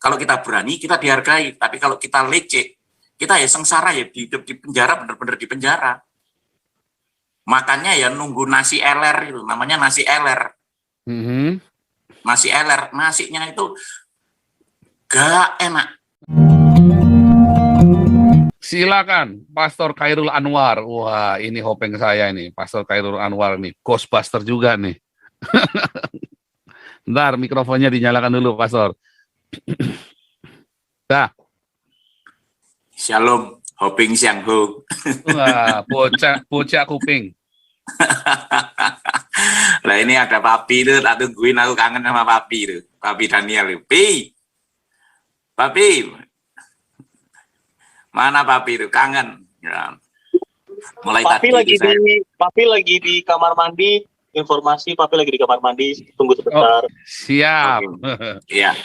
Kalau kita berani, kita dihargai. Tapi kalau kita leceh, kita ya sengsara ya, hidup di penjara, benar-benar di penjara. Makanya ya nunggu nasi eler itu, namanya nasi eler. Nasi eler, nasinya itu gak enak. Silakan, Pastor Khairul Anwar. Wah, ini hopeng saya ini, Pastor Khairul Anwar nih, Ghostbuster juga nih. Bentar, mikrofonnya dinyalakan dulu, Pastor. Dah. Shalom, hoping siang ho. Wah, bocah kuping. Nah ini ada Papi tuh, tak tungguin, aku kangen sama Papi tuh, Papi Daniel. Papi, mana Papi tuh, kangen. Ya. Mulai Papi lagi di kamar mandi. Informasi Papi lagi di kamar mandi. Tunggu sebentar. Siap. Iya.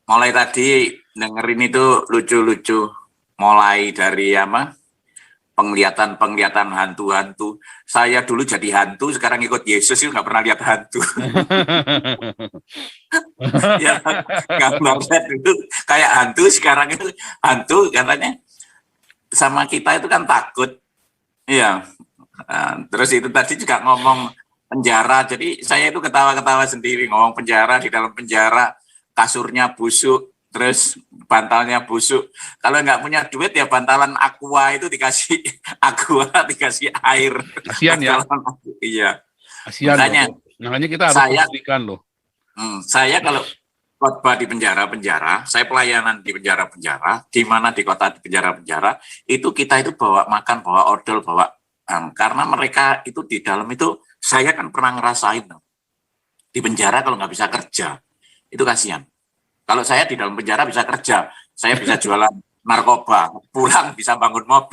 Mulai tadi dengerin itu lucu-lucu. Mulai dari penglihatan hantu-hantu. Saya dulu jadi hantu, sekarang ikut Yesus itu nggak pernah lihat hantu. Ya, gambarnya dulu kayak hantu, sekarang itu hantu katanya. Sama kita itu kan takut. Iya. Nah, terus itu tadi juga ngomong penjara. Jadi saya itu ketawa-ketawa sendiri ngomong penjara, di dalam penjara kasurnya busuk. Terus bantalnya busuk. Kalau nggak punya duit ya bantalan aqua itu dikasih aqua, dikasih air. Kasian ya. Iya. Kasian. Makanya kita harus memberikan loh. Saya kalau khotbah di penjara-penjara, saya pelayanan di penjara-penjara, di mana di kota di penjara-penjara, itu kita itu bawa makan, bawa odol, bawa karena mereka itu di dalam itu, saya kan pernah ngerasain di penjara kalau nggak bisa kerja, itu kasihan. Kalau saya di dalam penjara bisa kerja, saya bisa jualan narkoba, pulang bisa bangun rumah,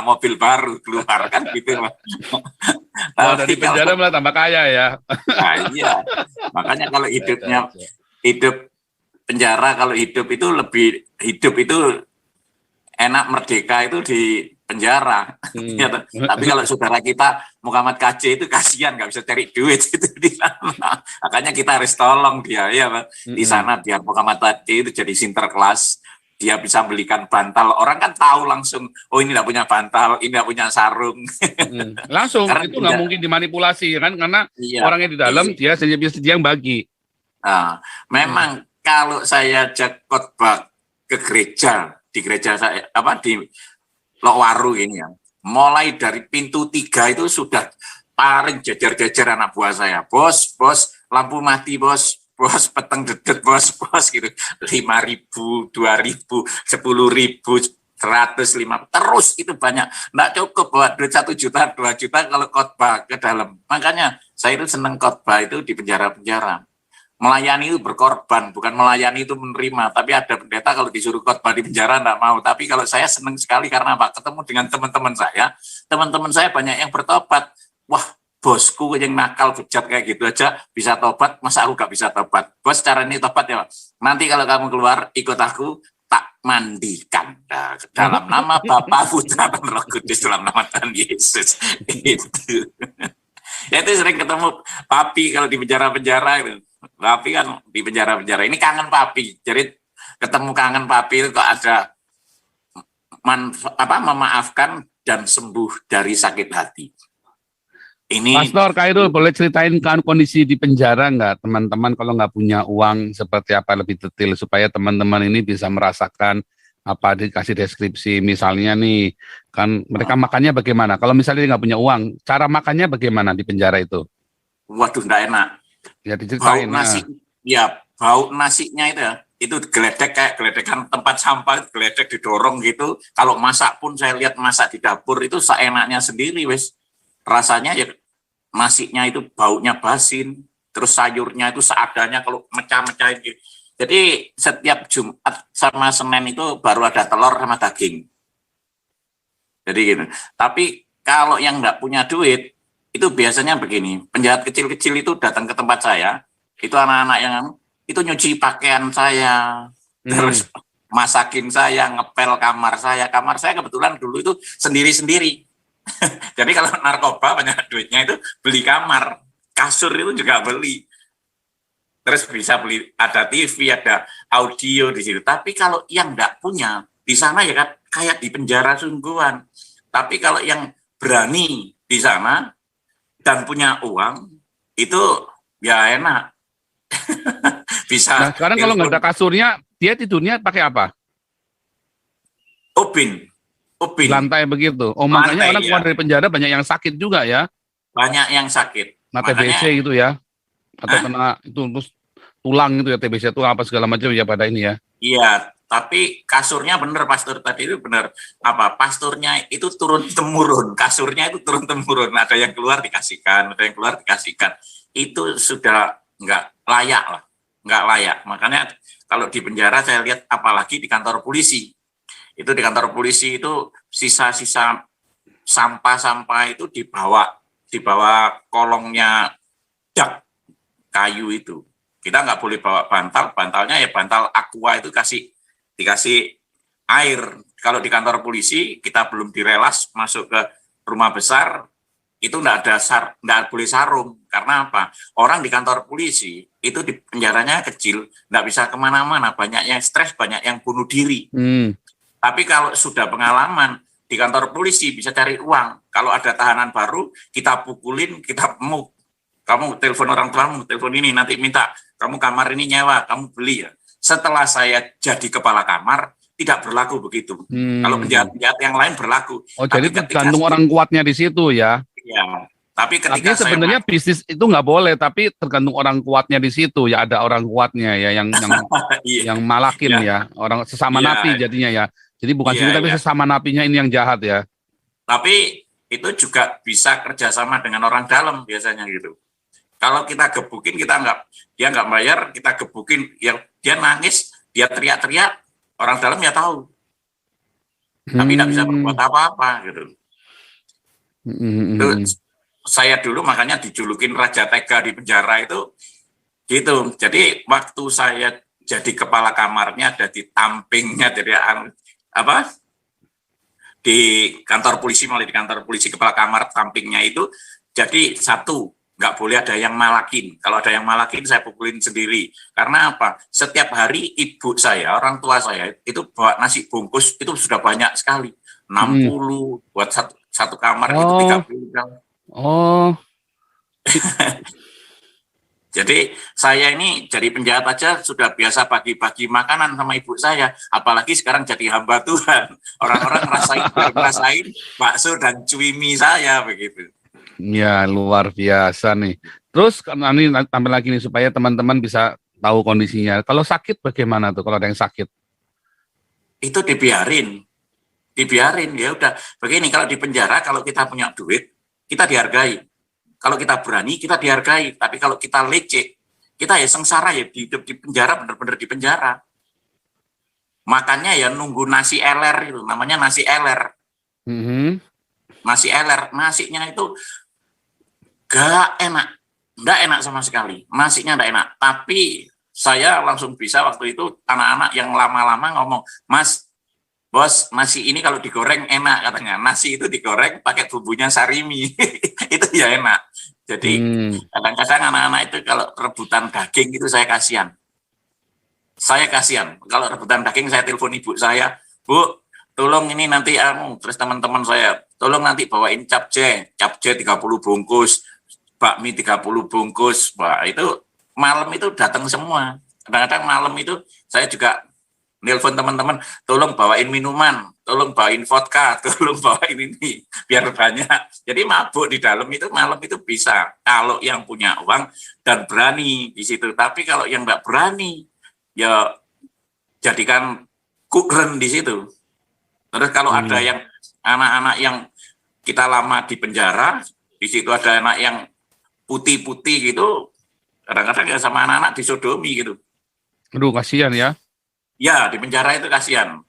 mobil baru keluar kan gitu. Wah, dari penjara malah tambah kaya ya. Nah, iya, makanya kalau hidup penjara, kalau hidup itu enak, merdeka itu di penjara. Tapi kalau saudara kita Muhammad KC itu kasihan, nggak bisa cari duit itu di sana. Makanya kita harus tolong dia ya, di sana biar Muhammad KC itu jadi sinterklas. Dia bisa belikan bantal, orang kan tahu langsung, oh ini nggak punya bantal, ini nggak punya sarung. Langsung, karena itu nggak mungkin dimanipulasi kan, karena orangnya di dalam dia yang bagi. Nah, memang kalau saya ajak khotbah ke gereja, di gereja saya di Lokwaru ini ya, mulai dari pintu 3 itu sudah paling jajar-jajar anak buah saya, bos lampu mati bos peteng dedet bos gitu, 5.000, 2.000, 10.000, 105, terus itu banyak, nggak cukup buat duit 1 juta, 2 juta kalau khotbah ke dalam. Makanya saya itu seneng khotbah itu di penjara-penjara. Melayani itu berkorban, bukan melayani itu menerima. Tapi ada pendeta kalau disuruh khotbah di penjara enggak mau. Tapi kalau saya senang sekali karena apa? Ketemu dengan teman-teman saya banyak yang bertobat. Wah, bosku yang nakal bejat kayak gitu aja bisa tobat, masa aku gak bisa tobat? Bos, cara ini tobat ya, nanti kalau kamu keluar ikut aku, tak mandikan dalam nama Bapa, Putra, dan Roh Kudus, dalam nama Tuhan Yesus. Itu. Ya itu sering ketemu Papi kalau di penjara-penjara itu. Papi kan di penjara-penjara ini kangen Papi, jadi ketemu kangen Papi itu kok ada memaafkan dan sembuh dari sakit hati. Ini Pastor Khairul, boleh ceritain kan kondisi di penjara nggak, teman-teman kalau nggak punya uang seperti apa lebih detail supaya teman-teman ini bisa merasakan apa, dikasih deskripsi misalnya nih kan mereka makannya bagaimana, kalau misalnya nggak punya uang cara makannya bagaimana di penjara itu? Waduh, nggak enak. Ya diceritain. Bau nasinya itu geledek kayak geledekan tempat sampah, geledek didorong gitu. Kalau masak pun saya lihat masak di dapur itu seenaknya sendiri wes. Rasanya ya nasinya itu baunya basin, terus sayurnya itu seadanya kalau mecah-mecahin gitu. Jadi setiap Jumat sama Senin itu baru ada telur sama daging. Jadi gitu. Tapi kalau yang nggak punya duit itu biasanya begini, penjahat kecil-kecil itu datang ke tempat saya, itu anak-anak yang itu nyuci pakaian saya, terus masakin saya, ngepel kamar saya kebetulan dulu itu sendiri-sendiri. Jadi kalau narkoba banyak duitnya itu beli kamar, kasur itu juga beli. terus bisa beli, ada TV, ada audio di situ. Tapi kalau yang nggak punya, di sana ya kan kayak di penjara sungguhan. Tapi kalau yang berani di sana dan punya uang, itu ya enak. Bisa Nah, sekarang kalau nggak ada kasurnya, dia tidurnya pakai apa? ubin, Di lantai begitu. Oh, makanya Lantai, orang keluar ya. dari penjara banyak yang sakit juga ya. Banyak yang sakit. Nah, Makanya, TBC gitu ya. Atau Hah? kena itu terus tulang gitu ya, TBC tulang apa segala macam ya pada ini ya. iya, tapi kasurnya bener, pastor tadi itu bener. Apa, pasturnya itu turun temurun, kasurnya itu turun temurun. Ada yang keluar dikasihkan, ada yang keluar dikasihkan. Itu sudah nggak layak lah, nggak layak. Makanya kalau di penjara saya lihat, apalagi di kantor polisi. Itu di kantor polisi itu sisa-sisa sampah-sampah itu dibawa kolongnya dak kayu itu. Kita nggak boleh bawa bantal, bantalnya ya bantal aqua itu dikasih air. Kalau di kantor polisi kita belum direlas masuk ke rumah besar, itu nggak boleh sarung. Karena apa? Orang di kantor polisi itu di penjaranya kecil, nggak bisa kemana-mana, banyak yang stres, banyak yang bunuh diri. Tapi kalau sudah pengalaman di kantor polisi bisa cari uang. Kalau ada tahanan baru, kita pukulin, kita muk. Kamu telepon orang tuamu, telepon ini, nanti minta kamu kamar ini nyewa, kamu beli ya. Setelah saya jadi kepala kamar, tidak berlaku begitu. Kalau penjahat-penjahat yang lain berlaku. Oh, jadi tergantung orang kuatnya di situ ya. Iya. Tapi ketika sebenarnya bisnis itu nggak boleh, tapi tergantung orang kuatnya di situ ya. Ada orang kuatnya ya yang yang malakin ya, orang sesama napi jadinya ya. Jadi bukan sini tapi sesama napinya ini yang jahat ya. Tapi itu juga bisa kerjasama dengan orang dalam biasanya gitu. Kalau kita gebukin, dia nggak bayar, kita gebukin, ya dia nangis, dia teriak-teriak, orang dalam ya tahu. Tapi nggak bisa berbuat apa-apa gitu. Itu saya dulu makanya dijulukin Raja Tega di penjara itu gitu. Jadi waktu saya jadi kepala kamarnya, ada di tampingnya, jadi di kantor polisi, malah di kantor polisi kepala kamar tampingnya itu, jadi satu, nggak boleh ada yang malakin. Kalau ada yang malakin, saya pukulin sendiri. Karena apa? Setiap hari ibu saya, orang tua saya, itu bawa nasi bungkus, itu sudah banyak sekali. 60, buat satu kamar itu 30. Oh. Jadi saya ini jadi penjahat aja sudah biasa bagi-bagi makanan sama ibu saya. Apalagi sekarang jadi hamba Tuhan. Orang-orang ngerasain bakso dan cuimi saya begitu. Ya, luar biasa nih. Terus ini tambah lagi nih supaya teman-teman bisa tahu kondisinya. Kalau sakit bagaimana tuh kalau ada yang sakit? Itu dibiarin ya udah. Begini, kalau di penjara, kalau kita punya duit, kita dihargai. Kalau kita berani, kita dihargai. Tapi kalau kita leceh, kita ya sengsara ya, hidup di penjara, benar-benar di penjara. Makanya ya nunggu nasi eler itu, namanya nasi eler. Nasi eler, nasinya itu gak enak sama sekali. Nasinya gak enak. Tapi saya langsung bisa waktu itu, anak-anak yang lama-lama ngomong, Mas, bos, nasi ini kalau digoreng enak katanya. Nasi itu digoreng pakai bumbunya sarimi. Itu ya enak. Jadi kadang-kadang anak-anak itu kalau rebutan daging itu saya kasihan. Kalau rebutan daging saya telepon ibu saya, Bu, tolong ini nanti terus teman-teman saya, tolong nanti bawain capce 30 bungkus, bakmi 30 bungkus. Wah, itu malam itu datang semua. Kadang-kadang malam itu saya juga nelpon teman-teman, tolong bawain minuman, tolong bawain vodka, tolong bawain ini, biar banyak. Jadi mabuk di dalam itu malam itu bisa, kalau yang punya uang dan berani di situ. Tapi kalau yang nggak berani, ya jadikan kuren di situ. Terus kalau ada yang anak-anak yang kita lama di penjara, di situ ada anak yang putih-putih gitu, kadang-kadang ya sama anak-anak disodomi gitu. Aduh, kasihan ya. Ya, di penjara itu kasihan.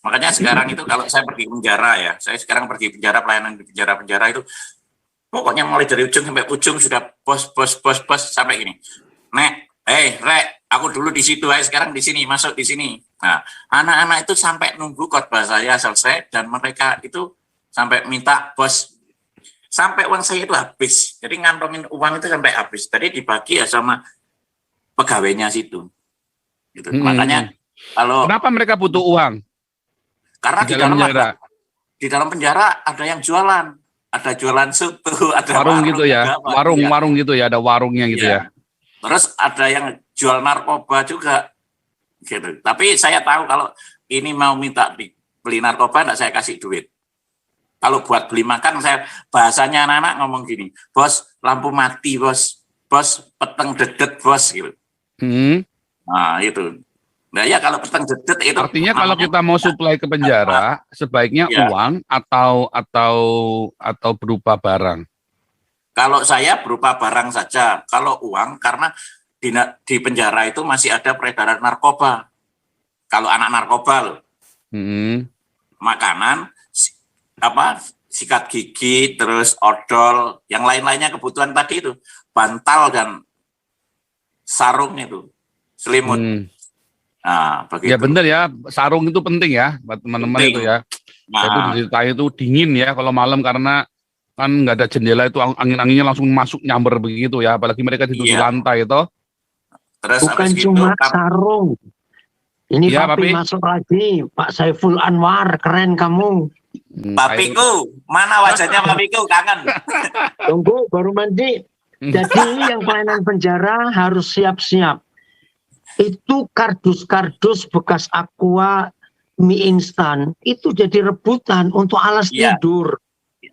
Makanya sekarang itu kalau saya pergi penjara ya, saya sekarang pergi penjara, pelayanan di penjara-penjara itu, pokoknya mulai dari ujung sampai ujung sudah bos sampai gini. Nek, Rek, aku dulu di situ, sekarang di sini, masuk di sini. Nah, anak-anak itu sampai nunggu khotbah saya selesai dan mereka itu sampai minta bos, sampai uang saya itu habis. Jadi ngantongin uang itu sampai habis. Tadi dibagi ya sama pegawainya situ. Gitu. Makanya kalau Kenapa mereka butuh uang karena di dalam penjara? di dalam penjara ada yang jualan, ada jualan soto, ada Warung gitu ya, ada apa, iya. warung gitu ya, ada warungnya gitu Iya. ya. Terus ada yang jual narkoba juga, gitu. Tapi saya tahu kalau ini mau minta beli narkoba, enggak saya kasih duit. Kalau buat beli makan, saya bahasanya anak-anak ngomong gini, bos lampu mati bos, bos peteng dedet bos gitu. Nah itu. Nah ya kalau peteng dedet itu. Artinya kalau kita mau suplai ke penjara, sebaiknya ya. uang atau berupa barang. Kalau saya berupa barang saja. Kalau uang karena di penjara itu masih ada peredaran narkoba. Kalau anak narkoba loh. Makanan, sikat gigi, terus odol, yang lain-lainnya kebutuhan tadi itu, bantal dan sarung itu, selimut. Nah, begitu. Ya benar ya, sarung itu penting ya buat teman-teman itu ya. Nah, itu ceritanya itu dingin ya kalau malam karena kan nggak ada jendela itu angin-anginnya langsung masuk nyamber begitu ya, apalagi mereka tidur di lantai itu. Terus bukan cuma sarung. Ini ya, Papi masuk lagi, Pak Saiful Anwar, keren kamu. Papiku, mana wajahnya Papiku, kangen. Tunggu, baru mandi. Jadi yang pelayanan penjara harus siap-siap. Itu kardus-kardus bekas aqua, mie instan, itu jadi rebutan untuk alas tidur.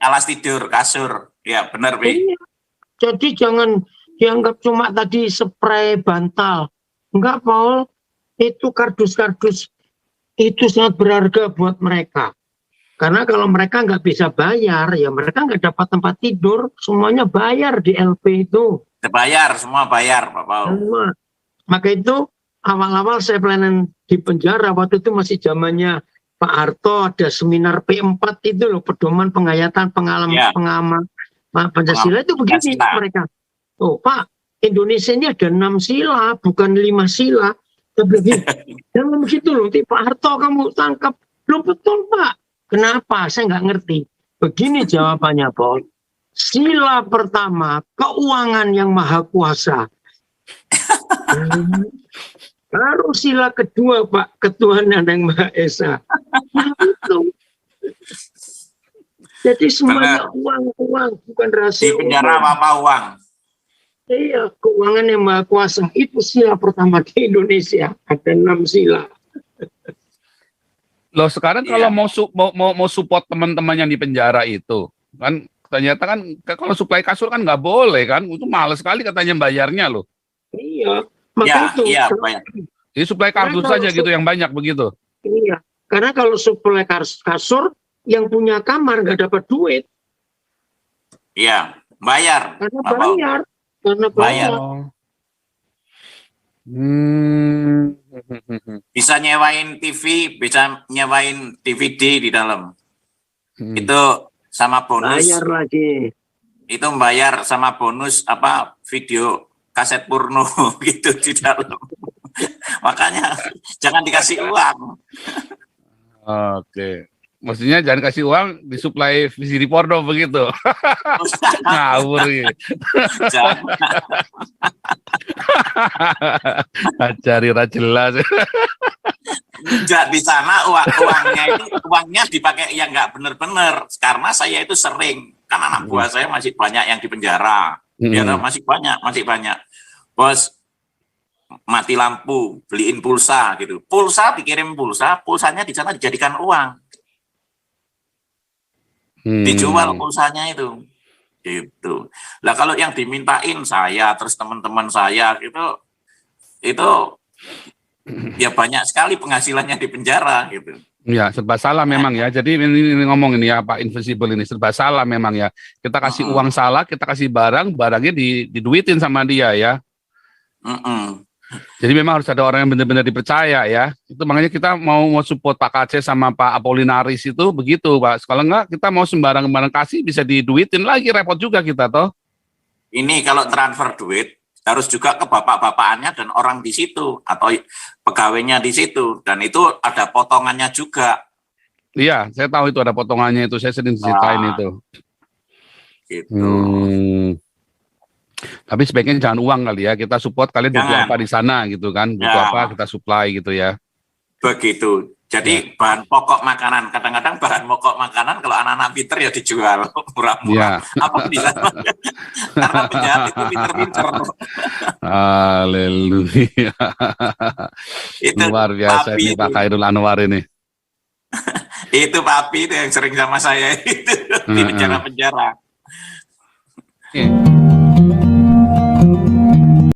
Alas tidur, kasur, ya benar, Pi. Iya. Jadi jangan dianggap cuma tadi spray bantal. Enggak, Paul. Itu kardus-kardus itu sangat berharga buat mereka. Karena kalau mereka nggak bisa bayar, ya mereka nggak dapat tempat tidur. Semuanya bayar di LP itu. Bayar, semua bayar, Pak Paul. Semua. Maka itu awal-awal saya pelayanan di penjara, waktu itu masih zamannya Pak Harto, ada seminar P4 itu loh, pedoman penghayatan pengamal Pancasila itu begini mereka. Oh Pak, Indonesia ini ada 6 sila, bukan 5 sila. Jangan begitu loh, nanti Pak Harto kamu tangkap. Loh betul Pak. Kenapa? Saya nggak ngerti. Begini jawabannya, Pak. Sila pertama, keuangan yang maha kuasa. Baru sila kedua, Pak, ketuhanan yang maha esa. Nah, itu. Jadi semuanya uang, bukan rahasia. Di penjara apa uang? Iya, keuangan yang maha kuasa itu sila pertama di Indonesia. Ada 6 sila. Loh sekarang kalau mau support teman-teman yang di penjara itu, kan ternyata kan kalau suplai kasur kan nggak boleh kan, itu mahal sekali katanya bayarnya loh. Iya, maka itu. Iya, banyak. Jadi suplai kardus saja gitu yang banyak begitu. Iya, karena kalau suplai kasur yang punya kamar nggak dapat duit. Iya, bayar. Karena bayar. Karena bayar. Bisa nyewain TV, bisa nyewain DVD di dalam. Itu sama bonus. Bayar lagi. Itu membayar sama bonus video kaset porno gitu di dalam. Makanya jangan dikasih uang. Oke. Maksudnya jangan kasih uang disuplai VCD porno begitu. Ngawur ya. Cari jelas. Enggak, di sana uangnya dipakai yang nggak benar-benar. Karena saya itu sering, kan anak buah saya masih banyak yang di penjara. Ya masih banyak. Bos mati lampu, beliin pulsa gitu. Pulsa dikirim pulsanya di sana dijadikan uang. Dijual pulsanya itu. Gitu. Lah kalau yang dimintain saya terus teman-teman saya itu ya banyak sekali penghasilannya di penjara gitu. Ya, serba salah memang ya. Jadi ini ngomong ini ya Pak Invisible ini serba salah memang ya. Kita kasih uang salah, kita kasih barangnya diduitin sama dia ya. Jadi memang harus ada orang yang benar-benar dipercaya ya. Itu makanya kita mau support Pak Kace sama Pak Apolinaris itu begitu Pak. Kalau enggak kita mau sembarang-sembarang kasih bisa diduitin lagi, repot juga kita toh. Ini kalau transfer duit harus juga ke bapak-bapakannya dan orang di situ atau pegawainya di situ, dan itu ada potongannya juga. Iya, saya tahu itu ada potongannya itu, saya sering ceritain itu. Gitu. Tapi sebaiknya jangan uang kali ya, kita support kalian butuh Jangan. apa di sana gitu kan, butuh Ya. apa kita supply gitu ya. Begitu. Jadi bahan pokok makanan, kadang-kadang bahan pokok makanan kalau anak-anak pinter ya dijual murah-murah. Apa bisa? Karena penjahat itu pinter-pinter. Haleluya. Itu Luar biasa papi ini Pak Khairul Anwar ini. itu papi itu yang sering sama saya itu di penjara-penjara. Oke.